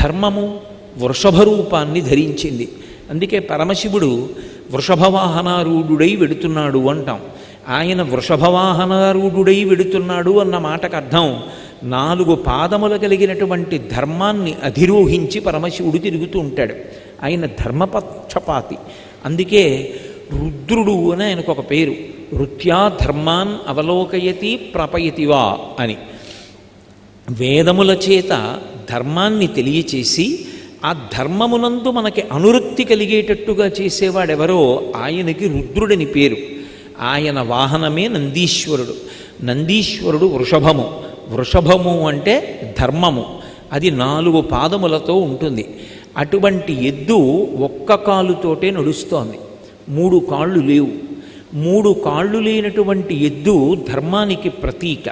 ధర్మము వృషభ రూపాన్ని ధరించింది. అందుకే పరమశివుడు వృషభవాహనారూఢుడై వెడుతున్నాడు అంటాం. ఆయన వృషభవాహనారూఢుడై వెడుతున్నాడు అన్న మాటకు అర్థం 4 పాదములు కలిగినటువంటి ధర్మాన్ని అధిరోహించి పరమశివుడు తిరుగుతూ ఉంటాడు. ఆయన ధర్మపక్షపాతి. అందుకే రుద్రుడు అని ఆయనకు ఒక పేరు. రుత్యా ధర్మాన్ అవలోకయతి ప్రపయతివా అని. వేదముల చేత ధర్మాన్ని తెలియచేసి ఆ ధర్మమునందు మనకి అనురక్తి కలిగేటట్టుగా చేసేవాడెవరో ఆయనకి రుద్రుడని పేరు. ఆయన వాహనమే నందీశ్వరుడు. నందీశ్వరుడు వృషభము. వృషభము అంటే ధర్మము. అది 4 పాదములతో ఉంటుంది. అటువంటి ఎద్దు ఒక్క కాలుతోటే నడుస్తోంది, 3 కాళ్ళు లేవు. 3 కాళ్ళు లేనటువంటి ఎద్దు ధర్మానికి ప్రతీక.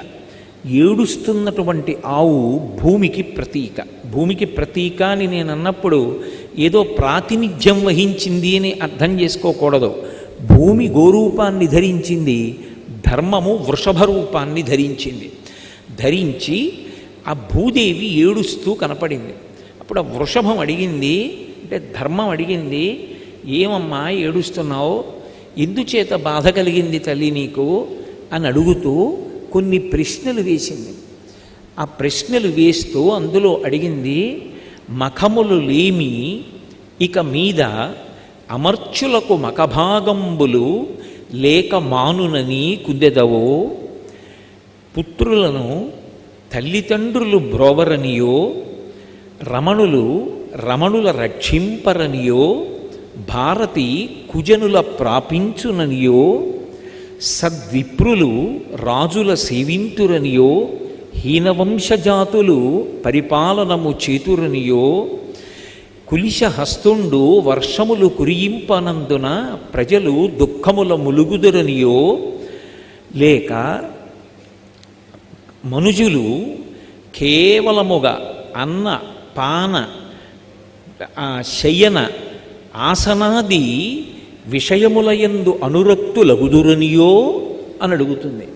ఏడుస్తున్నటువంటి ఆవు భూమికి ప్రతీక. భూమికి ప్రతీక అని నేను అన్నప్పుడు ఏదో ప్రాతినిధ్యం వహించింది అని అర్థం చేసుకోకూడదు. భూమి గోరూపాన్ని ధరించింది, ధర్మము వృషభ రూపాన్ని ధరించింది. ధరించి ఆ భూదేవి ఏడుస్తూ కనపడింది. అప్పుడు ఆ వృషభం అడిగింది, అంటే ధర్మం అడిగింది, ఏమమ్మా ఏడుస్తున్నావు, ఎందుచేత బాధ కలిగింది తల్లి నీకు అని అడుగుతూ కొన్ని ప్రశ్నలు వేసింది. ఆ ప్రశ్నలు వేస్తూ అందులో అడిగింది, మఖములు లేమి ఇక మీద అమర్చులకు మఖభాగంబులు లేక మానునని కుదెదవో, పుత్రులను తల్లిదండ్రులు బ్రోవరనియో, రమణుల రక్షింపరనియో, భారతి కుజనుల ప్రాపించుననియో, సద్విప్రులు రాజుల సేవింతురనియో, హీనవంశజాతులు పరిపాలనము చేతురనియో, కులిశహస్తుండు వర్షములు కురియింపనందున ప్రజలు దుఃఖముల ములుగుదురనియో, లేక మనుజులు కేవలముగా అన్న పాన శయన ఆసనాది విషయములయందు అనురక్తులగుదురనియో అని అడుగుతుంది.